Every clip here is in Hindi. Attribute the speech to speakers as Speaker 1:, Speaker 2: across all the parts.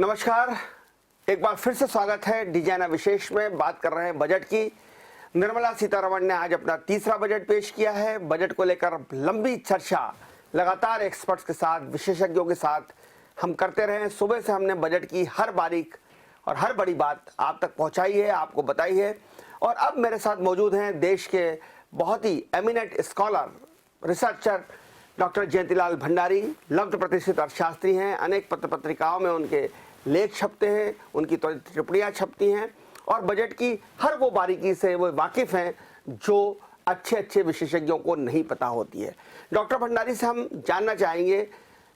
Speaker 1: नमस्कार, एक बार फिर से स्वागत है डिजाइना विशेष में। बात कर रहे हैं बजट की। निर्मला सीतारमण ने आज अपना तीसरा बजट पेश किया है। बजट को लेकर लंबी चर्चा लगातार एक्सपर्ट्स के साथ, विशेषज्ञों के साथ हम करते रहे हैं। सुबह से हमने बजट की हर बारीक और हर बड़ी बात आप तक पहुंचाई है, आपको बताई है। और अब मेरे साथ मौजूद हैं देश के बहुत ही eminent scholar, researcher doctor Jayantilal Bhandari. लब्ध प्रतिष्ठित अर्थशास्त्री हैं। अनेक पत्र पत्रिकाओं में उनके लेख छपते हैं, उनकी टिप्पणियाँ छपती हैं और बजट की हर वो बारीकी से वो वाकिफ़ हैं जो अच्छे विशेषज्ञों को नहीं पता होती है। डॉक्टर भंडारी से हम जानना चाहेंगे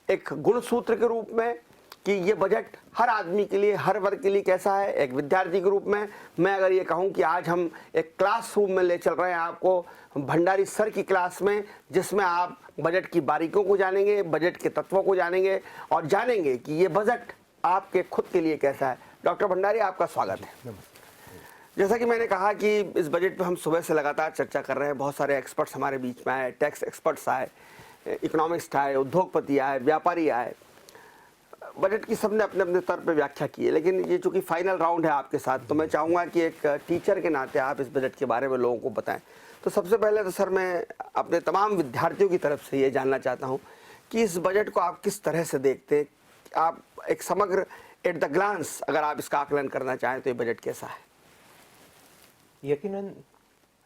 Speaker 1: एक गुणसूत्र के रूप में कि ये बजट हर आदमी के लिए, हर वर्ग के लिए कैसा है। एक विद्यार्थी के रूप में मैं अगर ये कहूँ कि आज हम एक क्लासरूम में ले चल रहे हैं आपको, भंडारी सर की क्लास में, जिसमें आप बजट की बारीकियों को जानेंगे, बजट के तत्वों को जानेंगे और जानेंगे कि ये बजट आपके खुद के लिए कैसा है। डॉक्टर भंडारी, आपका स्वागत है। जैसा कि मैंने कहा कि इस बजट पे हम सुबह से लगातार चर्चा कर रहे हैं। बहुत सारे एक्सपर्ट्स हमारे बीच में आए, टैक्स एक्सपर्ट्स आए, इकोनॉमिस्ट आए, उद्योगपति आए, व्यापारी आए। बजट की सबने अपने अपने स्तर पर व्याख्या की है, लेकिन ये चूंकि फाइनल राउंड है आपके साथ, तो मैं चाहूँगा कि एक टीचर के नाते आप इस बजट के बारे में लोगों को बताएं। तो सबसे पहले तो सर मैं अपने तमाम विद्यार्थियों की तरफ से ये जानना चाहता हूँ कि इस बजट को आप किस तरह से देखते हैं। आप एक समग्र एट द ग्लांस अगर आप इसका आकलन करना चाहें तो ये बजट कैसा है?
Speaker 2: यकीनन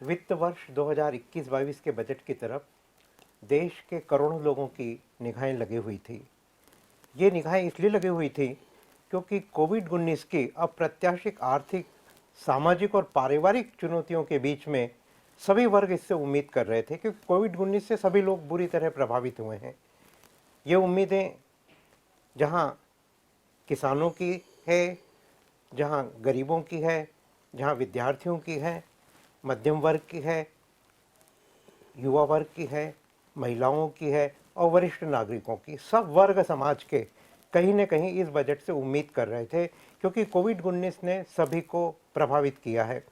Speaker 2: वित्त वर्ष 2021-22 के बजट की तरफ देश के करोड़ों लोगों की निगाहें लगी हुई थी। ये निगाहें इसलिए लगी हुई थी क्योंकि कोविड-19 की अप्रत्याशित आर्थिक, सामाजिक और पारिवारिक चुनौतियों के बीच में सभी वर्ग इससे उम्मीद कर रहे थे, क्योंकि कोविड-19 से सभी लोग बुरी तरह प्रभावित हुए हैं। ये उम्मीदें जहाँ किसानों की है, जहाँ गरीबों की है, जहाँ विद्यार्थियों की है, मध्यम वर्ग की है, युवा वर्ग की है, महिलाओं की है और वरिष्ठ नागरिकों की, सब वर्ग समाज के कहीं न कहीं इस बजट से उम्मीद कर रहे थे, क्योंकि कोविड-19 ने सभी को प्रभावित किया है।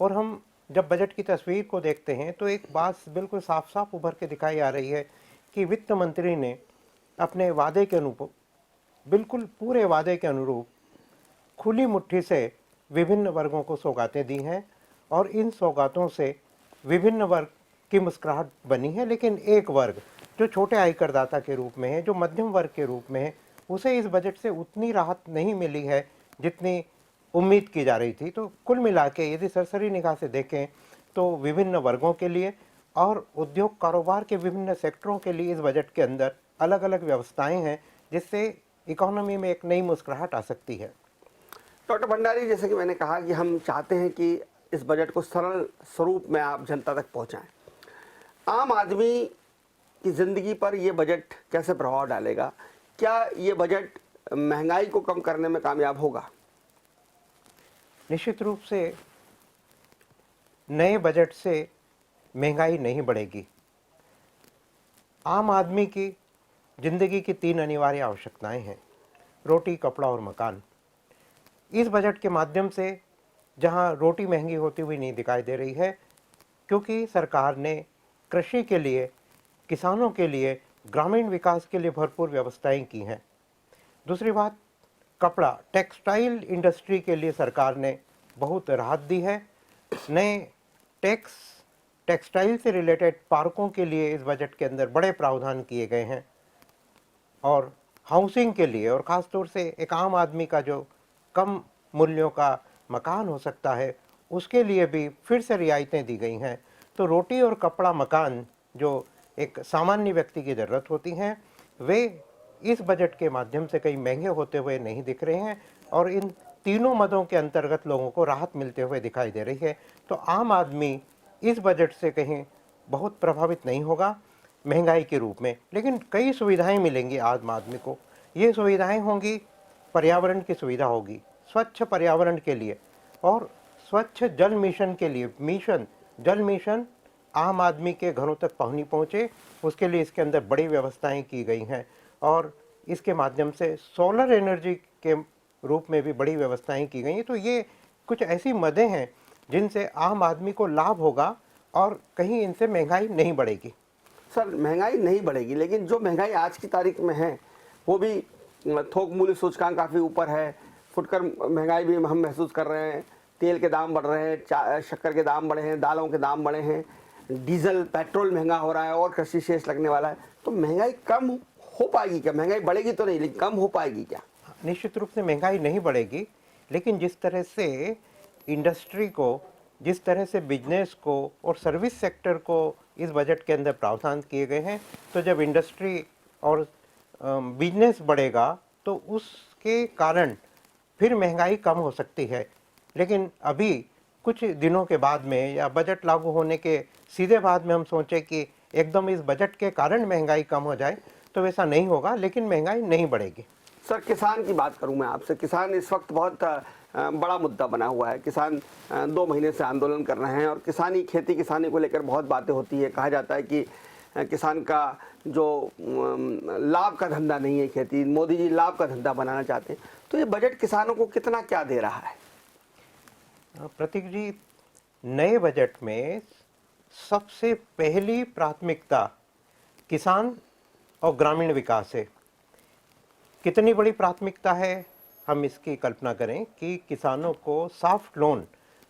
Speaker 2: और हम जब बजट की तस्वीर को देखते हैं तो एक बात बिल्कुल साफ साफ उभर के दिखाई आ रही है कि वित्त मंत्री ने अपने वादे के अनुरूप, बिल्कुल पूरे वादे के अनुरूप खुली मुट्ठी से विभिन्न वर्गों को सौगातें दी हैं और इन सौगातों से विभिन्न वर्ग की मुस्कुराहट बनी है। लेकिन एक वर्ग जो छोटे आय करदाता के रूप में है, जो मध्यम वर्ग के रूप में है, उसे इस बजट से उतनी राहत नहीं मिली है जितनी उम्मीद की जा रही थी। तो कुल मिला के यदि सरसरी निगाह से देखें तो विभिन्न वर्गों के लिए और उद्योग कारोबार के विभिन्न सेक्टरों के लिए इस बजट के अंदर अलग अलग व्यवस्थाएं हैं, जिससे इकोनॉमी में एक नई मुस्कुराहट आ सकती है।
Speaker 1: डॉक्टर भंडारी, जैसे कि मैंने कहा कि हम चाहते हैं कि इस बजट को सरल स्वरूप में आप जनता तक पहुंचाएं। आम आदमी की ज़िंदगी पर यह बजट कैसे प्रभाव डालेगा? क्या ये बजट महंगाई को कम करने में कामयाब होगा?
Speaker 2: निश्चित रूप से नए बजट से महंगाई नहीं बढ़ेगी। आम आदमी की जिंदगी की 3 अनिवार्य आवश्यकताएं हैं: रोटी, कपड़ा और मकान। इस बजट के माध्यम से जहां रोटी महंगी होती हुई नहीं दिखाई दे रही है, क्योंकि सरकार ने कृषि के लिए, किसानों के लिए, ग्रामीण विकास के लिए भरपूर व्यवस्थाएं की हैं। दूसरी बात, कपड़ा, टेक्सटाइल इंडस्ट्री के लिए सरकार ने बहुत राहत दी है। नए टेक्सटाइल से रिलेटेड पार्कों के लिए इस बजट के अंदर बड़े प्रावधान किए गए हैं और हाउसिंग के लिए, और ख़ास तौर से एक आम आदमी का जो कम मूल्यों का मकान हो सकता है, उसके लिए भी फिर से रियायतें दी गई हैं। तो रोटी और कपड़ा, मकान जो एक सामान्य व्यक्ति की ज़रूरत होती हैं, वे इस बजट के माध्यम से कहीं महंगे होते हुए नहीं दिख रहे हैं और इन तीनों मदों के अंतर्गत लोगों को राहत मिलते हुए दिखाई दे रही है। तो आम आदमी इस बजट से कहीं बहुत प्रभावित नहीं होगा महंगाई के रूप में, लेकिन कई सुविधाएं मिलेंगी आम आदमी को। ये सुविधाएं होंगी, पर्यावरण की सुविधा होगी, स्वच्छ पर्यावरण के लिए और स्वच्छ जल मिशन के लिए। जल मिशन आम आदमी के घरों तक पहुँचे, उसके लिए इसके अंदर बड़ी व्यवस्थाएं की गई हैं और इसके माध्यम से सोलर एनर्जी के रूप में भी बड़ी व्यवस्थाएं की गई हैं। तो ये कुछ ऐसी मदें हैं जिनसे आम आदमी को लाभ होगा और कहीं इनसे महंगाई नहीं बढ़ेगी।
Speaker 1: सर, महंगाई नहीं बढ़ेगी, लेकिन जो महंगाई आज की तारीख में है वो भी थोक मूल्य सूचकांक काफ़ी ऊपर है, फुटकर महंगाई भी हम महसूस कर रहे हैं, तेल के दाम बढ़ रहे हैं, शक्कर के दाम बढ़े हैं, दालों के दाम बढ़े हैं, डीजल पेट्रोल महंगा हो रहा है और कृषि शेष लगने वाला है। तो महंगाई कम हो पाएगी क्या? महंगाई बढ़ेगी तो नहीं, लेकिन कम हो पाएगी क्या?
Speaker 2: निश्चित रूप से महंगाई नहीं बढ़ेगी, लेकिन जिस तरह से इंडस्ट्री को, जिस तरह से बिजनेस को और सर्विस सेक्टर को इस बजट के अंदर प्रावधान किए गए हैं, तो जब इंडस्ट्री और बिजनेस बढ़ेगा तो उसके कारण फिर महंगाई कम हो सकती है। लेकिन अभी कुछ दिनों के बाद में या बजट लागू होने के सीधे बाद में हम सोचें कि एकदम इस बजट के कारण महंगाई कम हो जाए, तो वैसा नहीं होगा, लेकिन महंगाई नहीं बढ़ेगी।
Speaker 1: सर, किसान की बात करूं मैं आपसे। किसान इस वक्त बहुत बड़ा मुद्दा बना हुआ है। किसान 2 महीने से आंदोलन कर रहे हैं और किसानी, खेती किसानी को लेकर बहुत बातें होती है। कहा जाता है कि किसान का जो लाभ का धंधा नहीं है खेती, मोदी जी लाभ का धंधा बनाना चाहते हैं। तो ये बजट किसानों को कितना क्या दे रहा है?
Speaker 2: प्रतीक जी, नए बजट में सबसे पहली प्राथमिकता किसान और ग्रामीण विकास है। कितनी बड़ी प्राथमिकता है, हम इसकी कल्पना करें कि किसानों को सॉफ्ट लोन,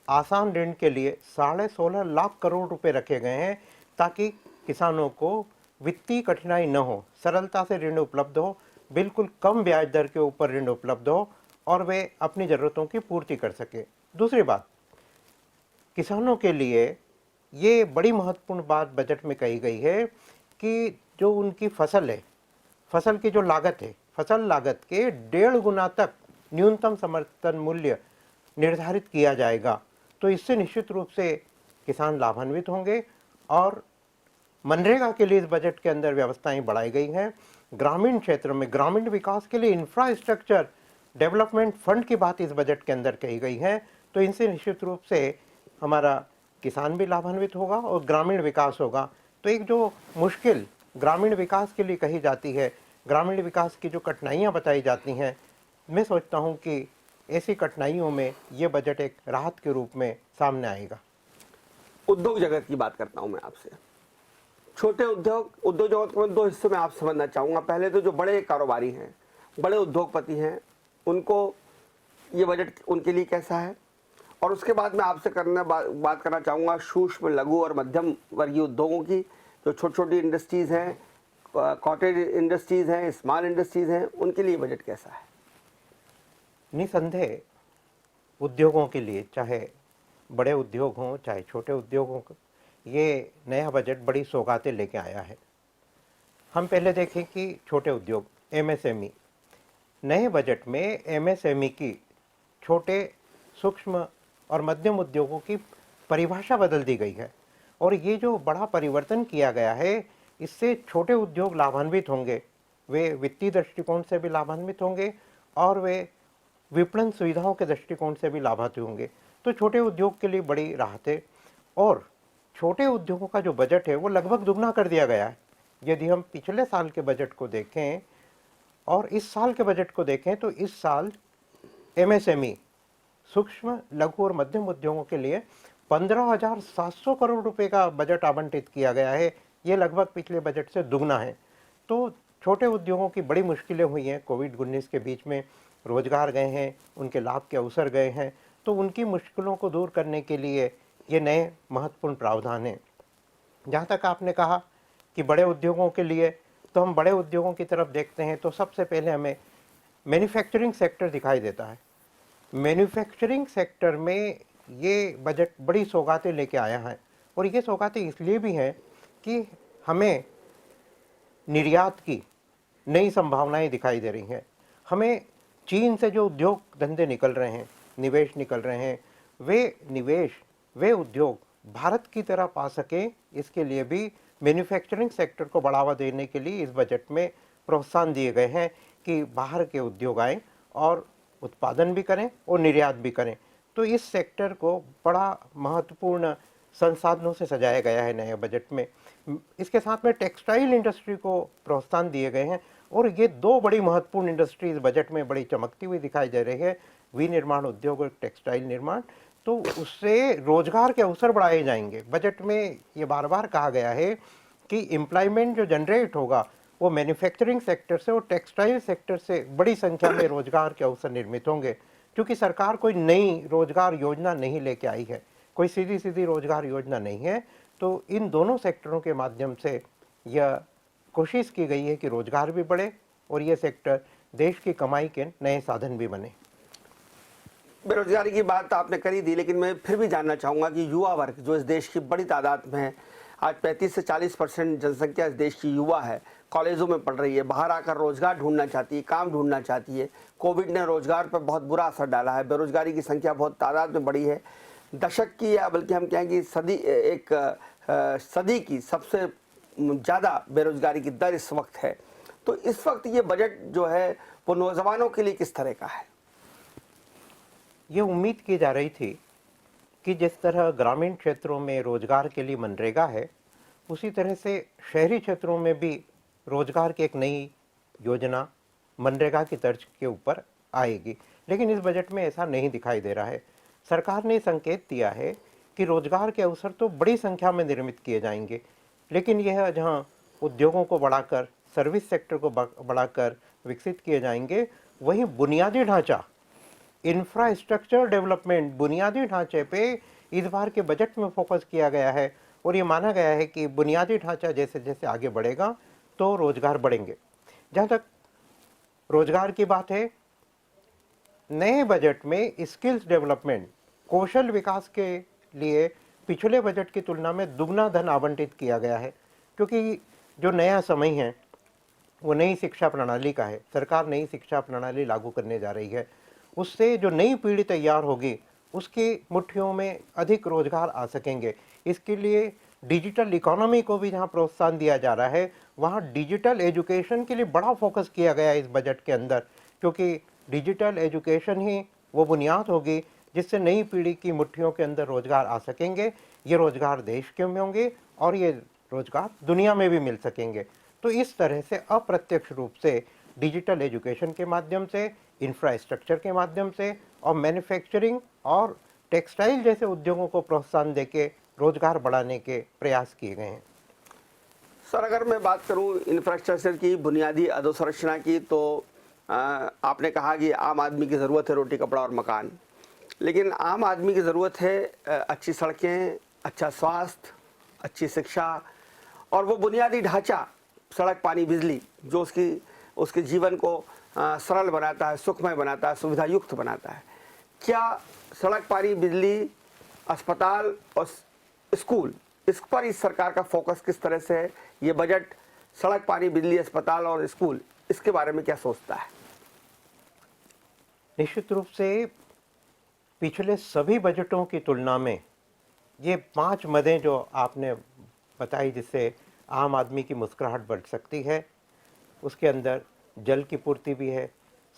Speaker 2: आसान ऋण के लिए 16.5 लाख करोड़ रुपए रखे गए हैं, ताकि किसानों को वित्तीय कठिनाई न हो, सरलता से ऋण उपलब्ध हो, बिल्कुल कम ब्याज दर के ऊपर ऋण उपलब्ध हो और वे अपनी ज़रूरतों की पूर्ति कर सके। दूसरी बात, किसानों के लिए ये बड़ी महत्वपूर्ण बात बजट में कही गई है कि जो उनकी फसल है, फसल की जो लागत है, फसल लागत के 1.5 गुना तक न्यूनतम समर्थन मूल्य निर्धारित किया जाएगा। तो इससे निश्चित रूप से किसान लाभान्वित होंगे और मनरेगा के लिए इस बजट के अंदर व्यवस्थाएं बढ़ाई गई हैं। ग्रामीण क्षेत्र में ग्रामीण विकास के लिए इंफ्रास्ट्रक्चर डेवलपमेंट फंड की बात इस बजट के अंदर कही गई है। तो इनसे निश्चित रूप से हमारा किसान भी लाभान्वित होगा और ग्रामीण विकास होगा। तो एक जो मुश्किल ग्रामीण विकास के लिए कही जाती है, ग्रामीण विकास की जो कठिनाइयाँ बताई जाती हैं, मैं सोचता हूँ कि ऐसी कठिनाइयों में ये बजट एक राहत के रूप में सामने आएगा।
Speaker 1: उद्योग जगत की बात करता हूं मैं आपसे। छोटे उद्योग जगत को 2 हिस्सों में आप समझना चाहूँगा। पहले तो जो बड़े कारोबारी हैं, बड़े उद्योगपति हैं, उनको ये बजट उनके लिए कैसा है? और उसके बाद मैं आपसे बात करना चाहूँगा सूक्ष्म, लघु और मध्यम वर्गीय उद्योगों की, जो छोटी छोटी इंडस्ट्रीज़ हैं, कॉटेज इंडस्ट्रीज़ हैं, स्मॉल इंडस्ट्रीज़ हैं, उनके लिए बजट कैसा है?
Speaker 2: निसंदेह उद्योगों के लिए, चाहे बड़े उद्योग हों चाहे छोटे उद्योग हों, ये नया बजट बड़ी सौगातें लेके आया है। हम पहले देखें कि छोटे उद्योग, एमएसएमई, नए बजट में एमएसएमई की, छोटे, सूक्ष्म और मध्यम उद्योगों की परिभाषा बदल दी गई है। और ये जो बड़ा परिवर्तन किया गया है, इससे छोटे उद्योग लाभान्वित होंगे, वे वित्तीय दृष्टिकोण से भी लाभान्वित होंगे और वे विपणन सुविधाओं के दृष्टिकोण से भी लाभान्वित होंगे। तो छोटे उद्योग के लिए बड़ी राहत है। और छोटे उद्योगों का जो बजट है वो लगभग दुगना कर दिया गया है। यदि हम पिछले साल के बजट को देखें और इस साल के बजट को देखें, तो इस साल एमएसएमई, सूक्ष्म, लघु और मध्यम उद्योगों के लिए 15,700 करोड़ रुपए का बजट आवंटित किया गया है। ये लगभग पिछले बजट से दुगना है। तो छोटे उद्योगों की बड़ी मुश्किलें हुई हैं, कोविड-19 के बीच में रोजगार गए हैं, उनके लाभ के अवसर गए हैं। तो उनकी मुश्किलों को दूर करने के लिए ये नए महत्वपूर्ण प्रावधान हैं। जहाँ तक आपने कहा कि बड़े उद्योगों के लिए, तो हम बड़े उद्योगों की तरफ देखते हैं तो सबसे पहले हमें मैन्युफैक्चरिंग सेक्टर दिखाई देता है। मैन्युफैक्चरिंग सेक्टर में ये बजट बड़ी सौगातें लेके आया है। और ये सौगातें इसलिए भी हैं कि हमें निर्यात की नई संभावनाएं दिखाई दे रही हैं। हमें चीन से जो उद्योग धंधे निकल रहे हैं, निवेश निकल रहे हैं, वे निवेश, वे उद्योग भारत की तरफ आ सके, इसके लिए भी मैन्युफैक्चरिंग सेक्टर को बढ़ावा देने के लिए इस बजट में प्रोत्साहन दिए गए हैं कि बाहर के उद्योग आएँ और उत्पादन भी करें और निर्यात भी करें। तो इस सेक्टर को बड़ा महत्वपूर्ण संसाधनों से सजाया गया है नए बजट में। इसके साथ में टेक्सटाइल इंडस्ट्री को प्रोत्साहन दिए गए हैं और ये 2 बड़ी महत्वपूर्ण इंडस्ट्री इस बजट में बड़ी चमकती हुई दिखाई दे रही है, विनिर्माण उद्योग और टेक्सटाइल निर्माण। तो उससे रोजगार के अवसर बढ़ाए जाएंगे। बजट में ये बार बार कहा गया है कि एम्प्लॉयमेंट जो जनरेट होगा वो मैन्युफैक्चरिंग सेक्टर से और टेक्सटाइल सेक्टर से बड़ी संख्या में रोजगार के अवसर निर्मित होंगे, क्योंकि सरकार कोई नई रोजगार योजना नहीं लेके आई है, कोई सीधी सीधी रोजगार योजना नहीं है। तो इन दोनों सेक्टरों के माध्यम से यह कोशिश की गई है कि रोजगार भी बढ़े और ये सेक्टर देश की कमाई के नए साधन भी बने।
Speaker 1: बेरोजगारी की बात आपने करी दी, लेकिन मैं फिर भी जानना चाहूँगा कि युवा वर्ग जो इस देश की बड़ी तादाद में है, आज 35 से 40% जनसंख्या इस देश की युवा है, कॉलेजों में पढ़ रही है, बाहर आकर रोजगार ढूंढना चाहती है, काम ढूंढना चाहती है। कोविड ने रोजगार पर बहुत बुरा असर डाला है, बेरोजगारी की संख्या बहुत तादाद में बढ़ी है। दशक की या बल्कि हम कहेंगे सदी की सबसे ज़्यादा बेरोजगारी की दर इस वक्त है। तो इस वक्त ये बजट जो है वो नौजवानों के लिए किस तरह का है?
Speaker 2: ये उम्मीद की जा रही थी कि जिस तरह ग्रामीण क्षेत्रों में रोजगार के लिए मनरेगा है, उसी तरह से शहरी क्षेत्रों में भी रोजगार की एक नई योजना मनरेगा की तर्ज के ऊपर आएगी। लेकिन इस बजट में ऐसा नहीं दिखाई दे रहा है। सरकार ने संकेत दिया है कि रोजगार के अवसर तो बड़ी संख्या में निर्मित किए जाएंगे, लेकिन यह जहां उद्योगों को बढ़ाकर, सर्विस सेक्टर को बढ़ाकर विकसित किए जाएंगे, वहीं बुनियादी ढांचा, इंफ्रास्ट्रक्चर डेवलपमेंट, बुनियादी ढांचे पे इस बार के बजट में फोकस किया गया है। और ये माना गया है कि बुनियादी ढांचा जैसे जैसे आगे बढ़ेगा तो रोजगार बढ़ेंगे। जहाँ तक रोजगार की बात है, नए बजट में स्किल्स डेवलपमेंट, कौशल विकास के लिए पिछले बजट की तुलना में दुगना धन आवंटित किया गया है, क्योंकि जो नया समय है वो नई शिक्षा प्रणाली का है। सरकार नई शिक्षा प्रणाली लागू करने जा रही है, उससे जो नई पीढ़ी तैयार होगी उसकी मुट्ठियों में अधिक रोजगार आ सकेंगे। इसके लिए डिजिटल इकोनॉमी को भी जहां प्रोत्साहन दिया जा रहा है, वहां डिजिटल एजुकेशन के लिए बड़ा फोकस किया गया है इस बजट के अंदर, क्योंकि डिजिटल एजुकेशन ही वो बुनियाद होगी जिससे नई पीढ़ी की मुट्ठियों के अंदर रोजगार आ सकेंगे। ये रोजगार देश के में होंगे और ये रोजगार दुनिया में भी मिल सकेंगे। तो इस तरह से अप्रत्यक्ष रूप से डिजिटल एजुकेशन के माध्यम से, इंफ्रास्ट्रक्चर के माध्यम से और मैन्युफैक्चरिंग और टेक्सटाइल जैसे उद्योगों को प्रोत्साहन देके रोजगार बढ़ाने के प्रयास किए गए हैं।
Speaker 1: सर, अगर मैं बात करूं इंफ्रास्ट्रक्चर की, बुनियादी अधोसंरचना की, तो आपने कहा कि आम आदमी की ज़रूरत है रोटी, कपड़ा और मकान, लेकिन आम आदमी की ज़रूरत है अच्छी सड़कें, अच्छा स्वास्थ्य, अच्छी शिक्षा और वो बुनियादी ढांचा, सड़क, पानी, बिजली, जो उसके जीवन को सरल बनाता है, सुखमय बनाता है, सुविधा युक्त बनाता है। क्या सड़क, पानी, बिजली, अस्पताल और स्कूल, इस पर इस सरकार का फोकस किस तरह से है? ये बजट सड़क, पानी, बिजली, अस्पताल और स्कूल, इसके बारे में क्या सोचता है?
Speaker 2: निश्चित रूप से पिछले सभी बजटों की तुलना में ये 5 मदें जो आपने बताई जिससे आम आदमी की मुस्कुराहट बढ़ सकती है, उसके अंदर जल की पूर्ति भी है,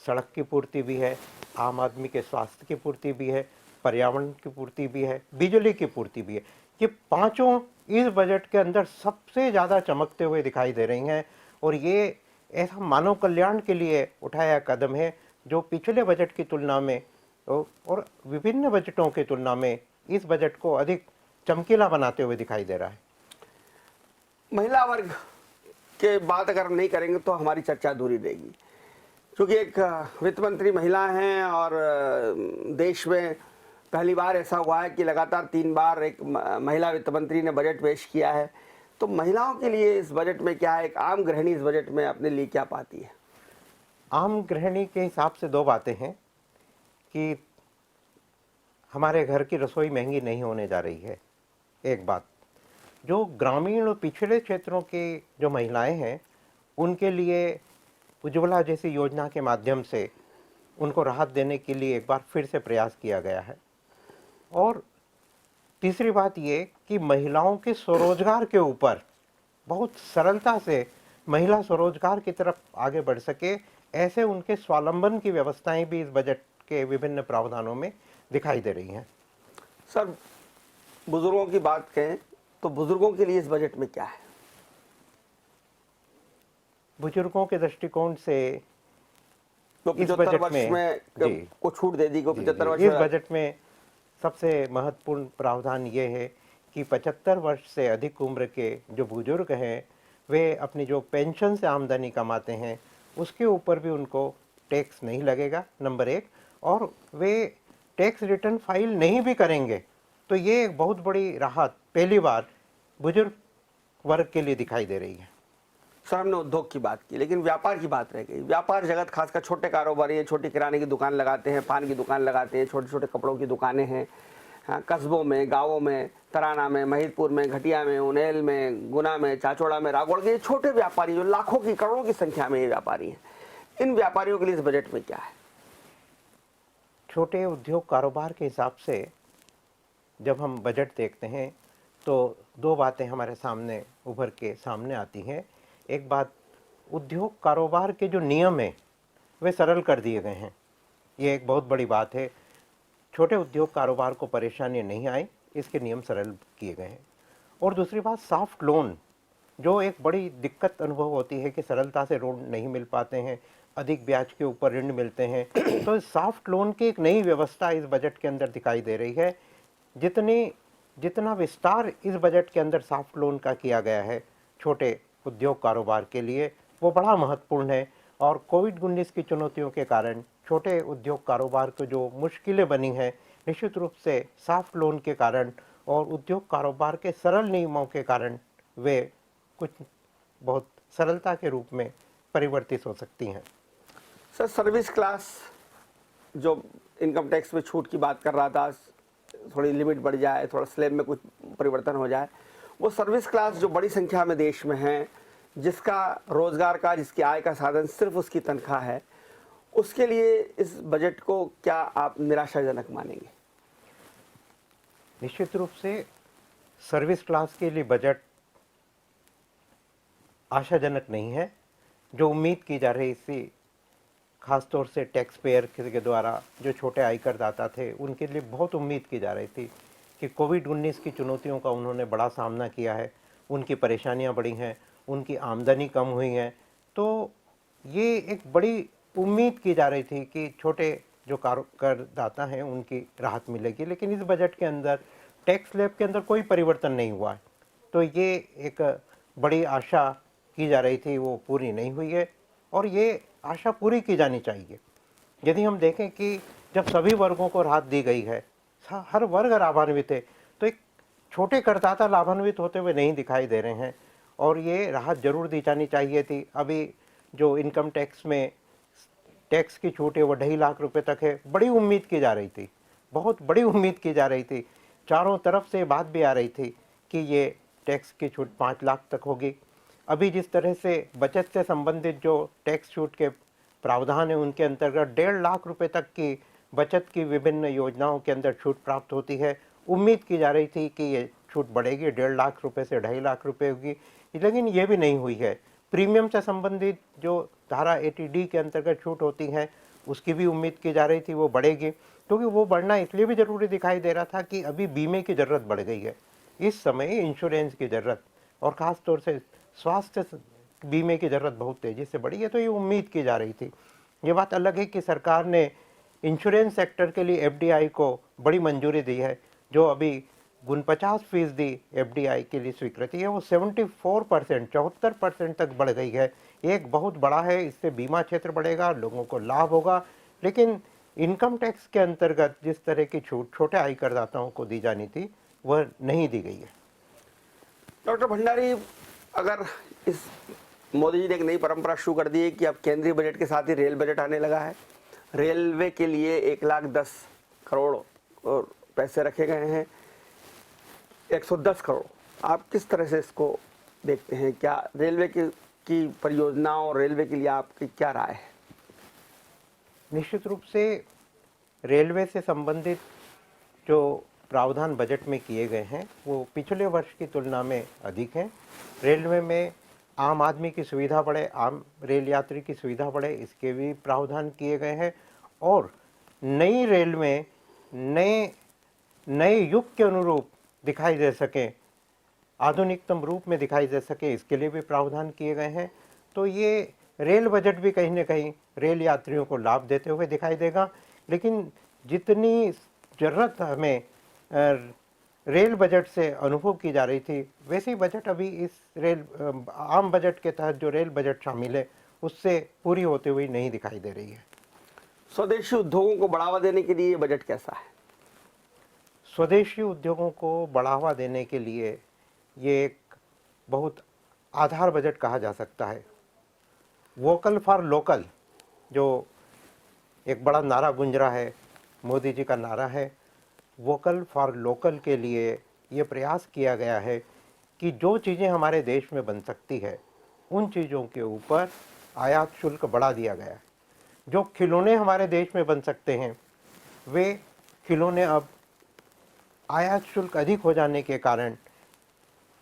Speaker 2: सड़क की पूर्ति भी है, आम आदमी के स्वास्थ्य की पूर्ति भी है, पर्यावरण की पूर्ति भी है, बिजली की पूर्ति भी है। ये पांचों इस बजट के अंदर सबसे ज़्यादा चमकते हुए दिखाई दे रही हैं और ये ऐसा मानव कल्याण के लिए उठाया कदम है जो पिछले बजट की तुलना में और विभिन्न बजटों की तुलना में इस बजट को अधिक चमकीला बनाते हुए दिखाई दे रहा है।
Speaker 1: महिला वर्ग के बात अगर नहीं करेंगे तो हमारी चर्चा अधूरी रहेगी, क्योंकि एक वित्त मंत्री महिला हैं और देश में पहली बार ऐसा हुआ है कि लगातार 3 बार एक महिला वित्त मंत्री ने बजट पेश किया है। तो महिलाओं के लिए इस बजट में क्या है? एक आम गृहिणी इस बजट में अपने लिए क्या पाती है?
Speaker 2: आम गृहिणी के हिसाब से 2 बातें हैं कि हमारे घर की रसोई महंगी नहीं होने जा रही है। एक बात, जो ग्रामीण और पिछड़े क्षेत्रों की जो महिलाएं हैं उनके लिए उज्ज्वला जैसी योजना के माध्यम से उनको राहत देने के लिए एक बार फिर से प्रयास किया गया है। और तीसरी बात ये कि महिलाओं के स्वरोजगार के ऊपर बहुत सरलता से महिला स्वरोजगार की तरफ आगे बढ़ सके, ऐसे उनके स्वावलंबन की व्यवस्थाएं भी इस बजट के विभिन्न प्रावधानों में दिखाई दे रही हैं।
Speaker 1: सर, बुजुर्गों की बात करें तो बुजुर्गों के लिए इस बजट में क्या है?
Speaker 2: बुजुर्गों के दृष्टिकोण से
Speaker 1: तो
Speaker 2: इस
Speaker 1: 75
Speaker 2: बजट
Speaker 1: वर्ष में को छूट दे दी, को 75 वर्ष
Speaker 2: इस बजट में सबसे महत्वपूर्ण प्रावधान ये है कि 75 वर्ष से अधिक उम्र के जो बुजुर्ग हैं वे अपनी जो पेंशन से आमदनी कमाते हैं उसके ऊपर भी उनको टैक्स नहीं लगेगा, नंबर एक। और वे टैक्स रिटर्न फाइल नहीं भी करेंगे तो ये एक बहुत बड़ी राहत पहली बार बुजुर्ग वर्ग के लिए दिखाई दे रही है।
Speaker 1: सर, हमने उद्योग की बात की, लेकिन व्यापार की बात रह गई। व्यापार जगत, खासकर छोटे कारोबारी हैं, छोटी किराने की दुकान लगाते हैं, पान की दुकान लगाते हैं, छोटे छोटे कपड़ों की दुकानें हैं, हाँ, कस्बों में, गाँवों में, तराना में, महिदपुर में, घटिया में, उनेल में, गुना में, चाचौड़ा में, रागौड़ के छोटे व्यापारी जो लाखों की, करोड़ों की संख्या में ये व्यापारी हैं, इन व्यापारियों के लिए इस बजट में क्या है?
Speaker 2: छोटे उद्योग कारोबार के हिसाब से जब हम बजट देखते हैं तो दो बातें हमारे सामने उभर के सामने आती हैं। एक बात, उद्योग कारोबार के जो नियम हैं वे सरल कर दिए गए हैं, ये एक बहुत बड़ी बात है। छोटे उद्योग कारोबार को परेशानी नहीं आई, इसके नियम सरल किए गए हैं। और दूसरी बात, सॉफ्ट लोन, जो एक बड़ी दिक्कत अनुभव होती है कि सरलता से ऋण नहीं मिल पाते हैं, अधिक ब्याज के ऊपर ऋण मिलते हैं, तो सॉफ्ट लोन की एक नई व्यवस्था इस बजट के अंदर दिखाई दे रही है। जितना विस्तार इस बजट के अंदर सॉफ्ट लोन का किया गया है छोटे उद्योग कारोबार के लिए, वो बड़ा महत्वपूर्ण है। और कोविड-19 की चुनौतियों के कारण छोटे उद्योग कारोबार को जो मुश्किलें बनी हैं, निश्चित रूप से सॉफ्ट लोन के कारण और उद्योग कारोबार के सरल नियमों के कारण वे कुछ बहुत सरलता के रूप में परिवर्तित हो सकती हैं।
Speaker 1: सर, सर्विस क्लास जो इनकम टैक्स में छूट की बात कर रहा था, थोड़ी लिमिट बढ़ जाए, थोड़ा स्लैब में कुछ परिवर्तन हो जाए, वो सर्विस क्लास जो बड़ी संख्या में देश में है, जिसका रोजगार का, जिसकी आय का साधन सिर्फ उसकी तनख्वाह है, उसके लिए इस बजट को क्या आप निराशाजनक मानेंगे?
Speaker 2: निश्चित रूप से सर्विस क्लास के लिए बजट आशाजनक नहीं है। जो उम्मीद की जा रही थी, खासतौर से टैक्स पेयर के द्वारा जो छोटे आयकर दाता थे उनके लिए बहुत उम्मीद की जा रही थी कि कोविड-19 की चुनौतियों का उन्होंने बड़ा सामना किया है, उनकी परेशानियां बढ़ी हैं, उनकी आमदनी कम हुई है, तो ये एक बड़ी उम्मीद की जा रही थी कि छोटे जो करदाता हैं उनकी राहत मिलेगी। लेकिन इस बजट के अंदर टैक्स स्लैब के अंदर कोई परिवर्तन नहीं हुआ है, तो ये एक बड़ी आशा की जा रही थी, वो पूरी नहीं हुई है और ये आशा पूरी की जानी चाहिए। यदि हम देखें कि जब सभी वर्गों को राहत दी गई है, हर वर्ग लाभान्वित है, तो एक छोटे करदाता लाभान्वित होते हुए नहीं दिखाई दे रहे हैं और ये राहत जरूर दी जानी चाहिए थी। अभी जो इनकम टैक्स में टैक्स की छूट है वो 2.5 लाख रुपए तक है, बड़ी उम्मीद की जा रही थी, बहुत बड़ी उम्मीद की जा रही थी। चारों तरफ से बात भी आ रही थी कि ये टैक्स की छूट 5 लाख तक होगी। अभी जिस तरह से बचत से संबंधित जो टैक्स छूट के प्रावधान है उनके अंतर्गत 1.5 लाख रुपए तक की बचत की विभिन्न योजनाओं के अंदर छूट प्राप्त होती है। उम्मीद की जा रही थी कि ये छूट बढ़ेगी, 1.5 लाख रुपए से 2.5 लाख रुपए होगी, लेकिन ये भी नहीं हुई है। प्रीमियम से संबंधित जो धारा 80D के अंतर्गत छूट होती है उसकी भी उम्मीद की जा रही थी वो बढ़ेगी, क्योंकि वो बढ़ना इसलिए भी ज़रूरी दिखाई दे रहा था कि अभी बीमे की ज़रूरत बढ़ गई है। इस समय इंश्योरेंस की ज़रूरत और ख़ास तौर से स्वास्थ्य बीमे की ज़रूरत बहुत तेज़ी से बढ़ी है, तो ये उम्मीद की जा रही थी। ये बात अलग है कि सरकार ने इंश्योरेंस सेक्टर के लिए FDI को बड़ी मंजूरी दी है, जो अभी 49% FDI के लिए स्वीकृति है, वो 74% तक बढ़ गई है। एक बहुत बड़ा है, इससे बीमा क्षेत्र बढ़ेगा, लोगों को लाभ होगा। लेकिन इनकम टैक्स के अंतर्गत जिस तरह की छूट छोटे आयकरदाताओं को दी जानी थी वह नहीं दी गई है।
Speaker 1: डॉक्टर भंडारी, अगर इस मोदी जी ने एक नई परंपरा शुरू कर दी है कि अब केंद्रीय बजट के साथ ही रेल बजट आने लगा है, रेलवे के लिए 1,10,00,000 और पैसे रखे गए हैं, 110 करोड़, आप किस तरह से इसको देखते हैं? क्या रेलवे की परियोजनाओं और रेलवे के लिए आपकी क्या राय है?
Speaker 2: निश्चित रूप से रेलवे से संबंधित जो प्रावधान बजट में किए गए हैं वो पिछले वर्ष की तुलना में अधिक हैं। रेलवे में आम आदमी की सुविधा बढ़े, आम रेल यात्री की सुविधा बढ़े, इसके भी प्रावधान किए गए हैं और नई रेल में नए युग के अनुरूप दिखाई दे सकें, आधुनिकतम रूप में दिखाई दे सके, इसके लिए भी प्रावधान किए गए हैं। तो ये रेल बजट भी कहीं न कहीं रेल यात्रियों को लाभ देते हुए दिखाई देगा। लेकिन जितनी ज़रूरत हमें रेल बजट से अनुभव की जा रही थी, वैसे ही बजट अभी इस आम बजट के तहत जो रेल बजट शामिल है उससे पूरी होते हुए नहीं दिखाई दे रही है।
Speaker 1: स्वदेशी उद्योगों को बढ़ावा देने के लिए ये बजट कैसा है?
Speaker 2: स्वदेशी उद्योगों को बढ़ावा देने के लिए ये एक बहुत आधार बजट कहा जा सकता है। वोकल फॉर लोकल जो एक बड़ा नारा गूंज रहा है, मोदी जी का नारा है, वोकल फॉर लोकल के लिए ये प्रयास किया गया है कि जो चीज़ें हमारे देश में बन सकती है उन चीज़ों के ऊपर आयात शुल्क बढ़ा दिया गया है। जो खिलौने हमारे देश में बन सकते हैं वे खिलौने अब आयात शुल्क अधिक हो जाने के कारण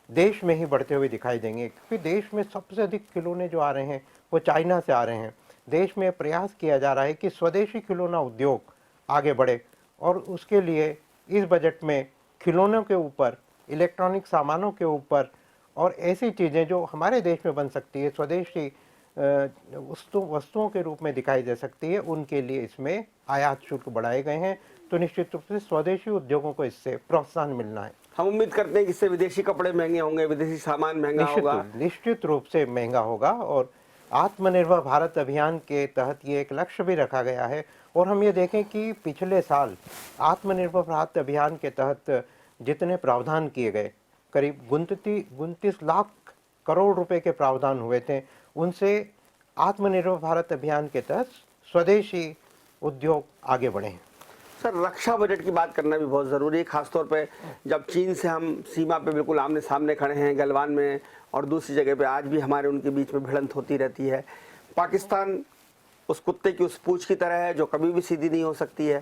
Speaker 2: देश में ही बढ़ते हुए दिखाई देंगे, क्योंकि देश में सबसे अधिक खिलौने जो आ रहे हैं वो चाइना से आ रहे हैं। देश में प्रयास किया जा रहा है कि स्वदेशी खिलौना उद्योग आगे बढ़े और उसके लिए इस बजट में खिलौनों के ऊपर, इलेक्ट्रॉनिक सामानों के ऊपर और ऐसी चीज़ें जो हमारे देश में बन सकती है, स्वदेशी वस्तुओं के रूप में दिखाई दे सकती है, उनके लिए इसमें आयात शुल्क बढ़ाए गए हैं। तो निश्चित रूप से स्वदेशी उद्योगों को इससे प्रोत्साहन मिलना है।
Speaker 1: हम उम्मीद करते हैं कि इससे विदेशी कपड़े महंगे होंगे, विदेशी सामान महंगा होगा।
Speaker 2: निश्चित रूप से महंगा होगा और आत्मनिर्भर भारत अभियान के तहत ये एक लक्ष्य भी रखा गया है। और हम ये देखें कि पिछले साल आत्मनिर्भर भारत अभियान के तहत जितने प्रावधान किए गए, करीब 29 लाख करोड़ रुपए के प्रावधान हुए थे, उनसे आत्मनिर्भर भारत अभियान के तहत स्वदेशी उद्योग आगे बढ़े हैं।
Speaker 1: सर, रक्षा बजट की बात करना भी बहुत ज़रूरी है, खासतौर पे जब चीन से हम सीमा पे बिल्कुल आमने सामने खड़े हैं, गलवान में और दूसरी जगह पे आज भी हमारे उनके बीच में भिड़ंत होती रहती है। पाकिस्तान उस कुत्ते की उस पूंछ की तरह है जो कभी भी सीधी नहीं हो सकती है।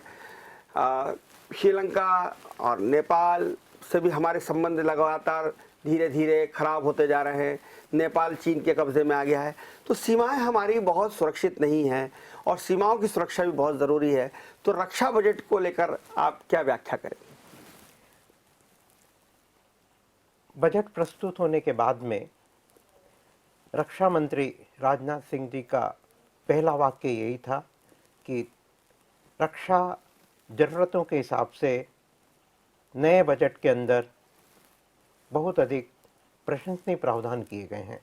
Speaker 1: श्रीलंका और नेपाल से भी हमारे संबंध लगातार धीरे धीरे खराब होते जा रहे हैं। नेपाल चीन के कब्जे में आ गया है, तो सीमाएं हमारी बहुत सुरक्षित नहीं हैं और सीमाओं की सुरक्षा भी बहुत ज़रूरी है। तो रक्षा बजट को लेकर आप क्या व्याख्या करेंगे?
Speaker 2: बजट प्रस्तुत होने के बाद में रक्षा मंत्री राजनाथ सिंह जी का पहला वाक्य यही था कि रक्षा ज़रूरतों के हिसाब से नए बजट के अंदर बहुत अधिक प्रशंसनीय प्रावधान किए गए हैं।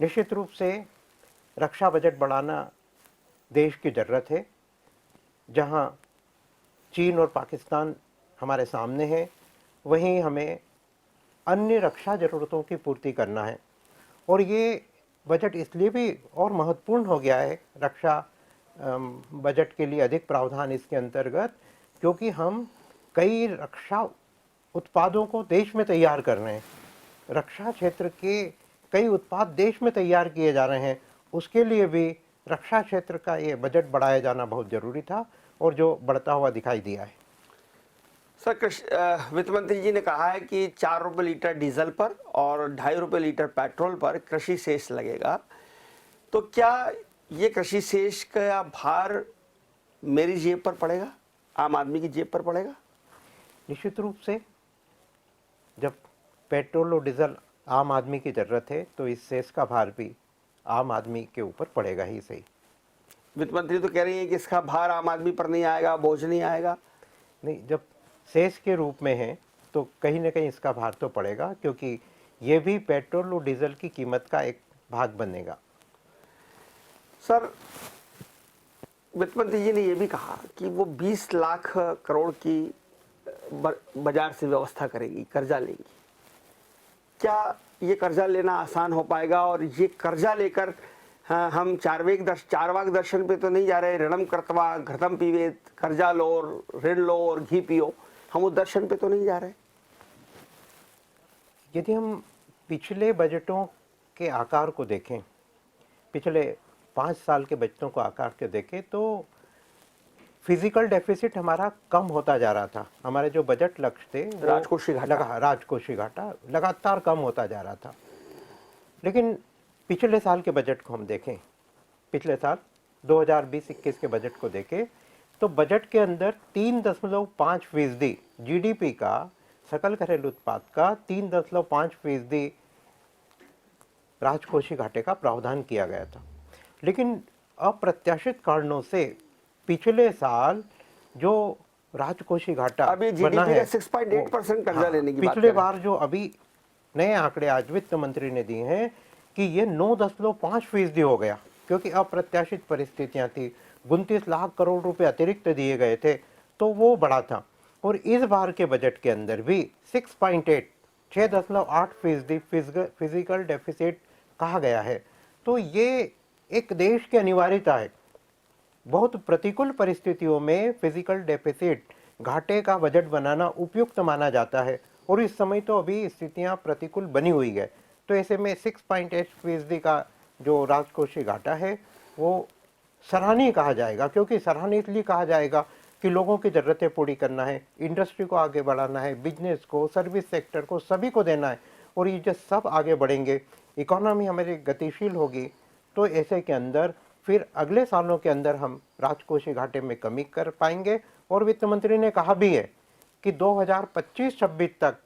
Speaker 2: निश्चित रूप से रक्षा बजट बढ़ाना देश की ज़रूरत है। जहां चीन और पाकिस्तान हमारे सामने है, वहीं हमें अन्य रक्षा ज़रूरतों की पूर्ति करना है। और ये बजट इसलिए भी और महत्वपूर्ण हो गया है, रक्षा बजट के लिए अधिक प्रावधान इसके अंतर्गत, क्योंकि हम कई रक्षा उत्पादों को देश में तैयार कर रहे हैं। रक्षा क्षेत्र के कई उत्पाद देश में तैयार किए जा रहे हैं, उसके लिए भी रक्षा क्षेत्र का ये बजट बढ़ाया जाना बहुत ज़रूरी था और जो बढ़ता हुआ दिखाई दिया है।
Speaker 1: सर, वित्त मंत्री जी ने कहा है कि 4 रुपये लीटर डीजल पर और 2.5 रुपये लीटर पेट्रोल पर कृषि सेस लगेगा। तो क्या ये कृषि सेस का भार मेरी जेब पर पड़ेगा, आम आदमी की जेब पर पड़ेगा?
Speaker 2: निश्चित रूप से जब पेट्रोल और डीजल आम आदमी की ज़रूरत है तो इस सेस का भार भी आम आदमी के ऊपर पड़ेगा ही सही।
Speaker 1: वित्त मंत्री तो कह रही है कि इसका भार आम आदमी पर नहीं आएगा, बोझ नहीं आएगा।
Speaker 2: नहीं, जब सेस के रूप में है तो कहीं ना कहीं इसका भार तो पड़ेगा, क्योंकि ये भी पेट्रोल और डीजल की कीमत का एक भाग बनेगा।
Speaker 1: सर, वित्त मंत्री जी ने यह भी कहा कि वो 20 लाख करोड़ की बाजार से व्यवस्था करेगी, कर्जा लेगी। क्या ये कर्जा लेना आसान हो पाएगा? और ये कर्जा लेकर हम चारवाक दर्शन पे तो नहीं जा रहे, ऋणम कृत्वा घृतम पीवेत, कर्जा लो और ऋण लो और घी पियो, हम उस दर्शन पे तो नहीं जा रहे।
Speaker 2: यदि हम पिछले बजटों के आकार को देखें, पिछले 5 साल के बजटों को आकार के देखें, तो फिजिकल डेफिसिट हमारा कम होता जा रहा था। हमारे जो बजट लक्ष्य थे राजकोषीय घाटा लगातार कम होता जा रहा था। लेकिन पिछले साल के बजट को हम देखें, पिछले साल 2020-21 के बजट को देखें, तो बजट के अंदर 3.5% जीडीपी का, सकल घरेलू उत्पाद का 3.5% राजकोषीय घाटे का प्रावधान किया गया था। लेकिन अप्रत्याशित कारणों से पिछले साल जो राजकोषीय घाटा
Speaker 1: अभी
Speaker 2: बना
Speaker 1: जीडीपी
Speaker 2: है
Speaker 1: का 6.8% कर्जा लेने की बात
Speaker 2: पिछले
Speaker 1: करें।
Speaker 2: बार जो अभी नए आंकड़े आज वित्त मंत्री ने दिए हैं कि ये 9.5% हो गया, क्योंकि अप्रत्याशित परिस्थितियां थी। 29 लाख करोड़ रुपए अतिरिक्त दिए गए थे, तो वो बड़ा था। और इस बार के बजट के अंदर भी 6.8% फिजिकल डेफिसिट कहा गया है। तो ये एक देश की अनिवार्यता है। बहुत प्रतिकूल परिस्थितियों में फिजिकल डेफिसिट घाटे का बजट बनाना उपयुक्त माना जाता है, और इस समय तो अभी स्थितियां प्रतिकूल बनी हुई है। तो ऐसे में 6.8% का जो राजकोषीय घाटा है वो सराहनीय कहा जाएगा। क्योंकि सराहनीय इसलिए कहा जाएगा कि लोगों की ज़रूरतें पूरी करना है, इंडस्ट्री को आगे बढ़ाना है, बिजनेस को, सर्विस सेक्टर को, सभी को देना है। और ये जब सब आगे बढ़ेंगे, इकोनॉमी हमारी गतिशील होगी, तो ऐसे के अंदर फिर अगले सालों के अंदर हम राजकोषीय घाटे में कमी कर पाएंगे। और वित्त मंत्री ने कहा भी है कि 2025-26 तक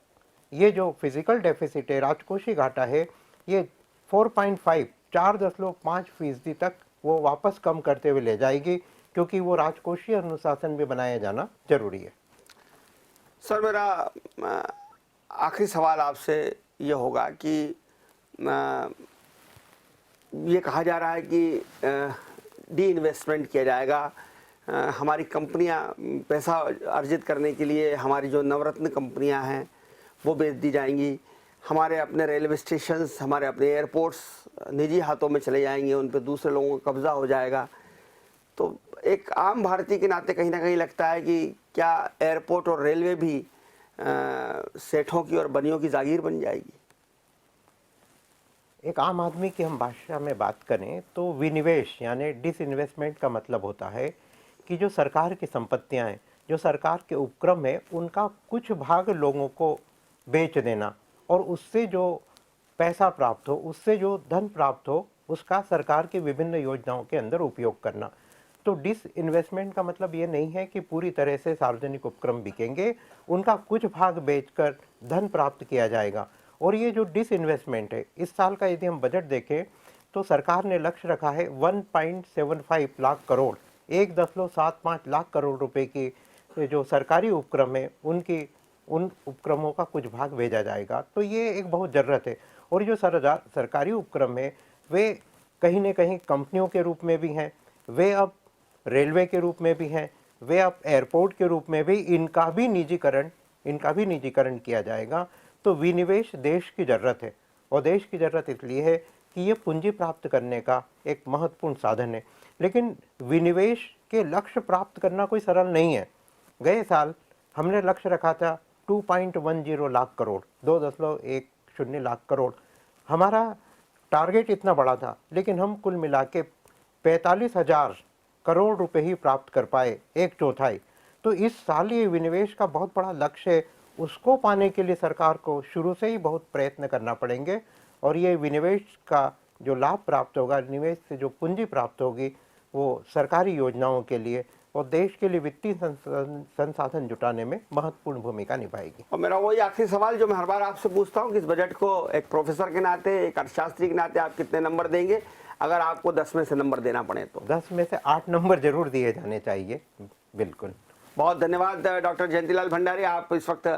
Speaker 2: ये जो फिजिकल डेफिसिट है, राजकोषीय घाटा है, ये 4.5% तक वो वापस कम करते हुए ले जाएगी, क्योंकि वो राजकोषीय अनुशासन भी बनाया जाना जरूरी है।
Speaker 1: सर, मेरा आखिरी सवाल आपसे ये होगा कि ये कहा जा रहा है कि डी इन्वेस्टमेंट किया जाएगा, हमारी कंपनियां पैसा अर्जित करने के लिए हमारी जो नवरत्न कंपनियां हैं वो बेच दी जाएंगी, हमारे अपने रेलवे स्टेशंस, हमारे अपने एयरपोर्ट्स निजी हाथों में चले जाएंगे, उन पर दूसरे लोगों का कब्जा हो जाएगा। तो एक आम भारतीय के नाते कहीं ना कहीं लगता है कि क्या एयरपोर्ट और रेलवे भी सेठों की और बनियों की जागीर बन जाएगी?
Speaker 2: एक आम आदमी की हम भाषा में बात करें तो विनिवेश यानी डिसइन्वेस्टमेंट का मतलब होता है कि जो सरकार की संपत्तियां हैं, जो सरकार के उपक्रम है, उनका कुछ भाग लोगों को बेच देना, और उससे जो पैसा प्राप्त हो, उससे जो धन प्राप्त हो, उसका सरकार की विभिन्न योजनाओं के अंदर उपयोग करना। तो डिसइन्वेस्टमेंट का मतलब ये नहीं है कि पूरी तरह से सार्वजनिक उपक्रम बिकेंगे, उनका कुछ भाग बेचकर धन प्राप्त किया जाएगा। और ये जो डिसइन्वेस्टमेंट है, इस साल का यदि हम बजट देखें तो सरकार ने लक्ष्य रखा है 1.75 लाख करोड़, 1.75 लाख करोड़ रुपए की जो सरकारी उपक्रम है उन उपक्रमों का कुछ भाग भेजा जाएगा। तो ये एक बहुत ज़रूरत है। और जो सरकारी उपक्रम है वे कहीं न कहीं कंपनियों के रूप में भी हैं, वे अब रेलवे के रूप में भी हैं, वे अब एयरपोर्ट के रूप में भी, इनका भी निजीकरण किया जाएगा। तो विनिवेश देश की ज़रूरत है, और देश की ज़रूरत इसलिए है कि ये पूंजी प्राप्त करने का एक महत्वपूर्ण साधन है। लेकिन विनिवेश के लक्ष्य प्राप्त करना कोई सरल नहीं है। गए साल हमने लक्ष्य रखा था 2.10 लाख करोड़, 2.10 लाख करोड़ हमारा टारगेट इतना बड़ा था, लेकिन हम कुल मिला के 45,000 करोड़ रुपए ही प्राप्त कर पाए, 1/4। तो इस साल ये विनिवेश का बहुत बड़ा लक्ष्य है, उसको पाने के लिए सरकार को शुरू से ही बहुत प्रयत्न करना पड़ेंगे। और ये विनिवेश का जो लाभ प्राप्त होगा, निवेश से जो पूंजी प्राप्त होगी, वो सरकारी योजनाओं के लिए और देश के लिए वित्तीय संसाधन जुटाने में महत्वपूर्ण भूमिका निभाएगी।
Speaker 1: और मेरा वही आखिरी सवाल जो मैं हर बार आपसे पूछता हूँ कि इस बजट को एक प्रोफेसर के नाते, एक अर्थशास्त्री के नाते आप कितने नंबर देंगे, अगर आपको 10 में से नंबर देना पड़े तो?
Speaker 2: 10 में से 8 नंबर जरूर दिए जाने चाहिए। बिल्कुल।
Speaker 1: बहुत धन्यवाद डॉक्टर जयंतीलाल भंडारी। आप इस वक्त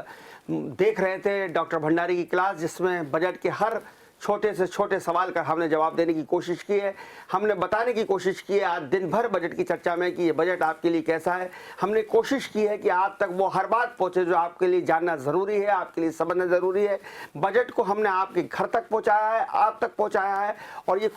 Speaker 1: देख रहे थे डॉक्टर भंडारी की क्लास, जिसमें बजट के हर छोटे से छोटे सवाल का हमने जवाब देने की कोशिश की है। हमने बताने की कोशिश की है आज दिन भर बजट की चर्चा में कि ये बजट आपके लिए कैसा है। हमने कोशिश की है कि आप तक वो हर बात पहुंचे जो आपके लिए जानना ज़रूरी है, आपके लिए समझना ज़रूरी है। बजट को हमने आपके घर तक पहुंचाया है, आप तक पहुंचाया है, और ये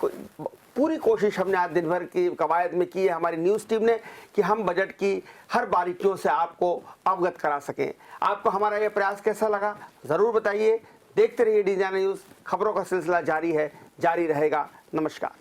Speaker 1: पूरी कोशिश हमने आज दिन भर की कवायद में की है हमारी न्यूज़ टीम ने कि हम बजट की हर बारीकियों से आपको अवगत करा सकें। आपको हमारा ये प्रयास कैसा लगा ज़रूर बताइए। देखते रहिए डी न्यूज़, खबरों का सिलसिला जारी है, जारी रहेगा। नमस्कार।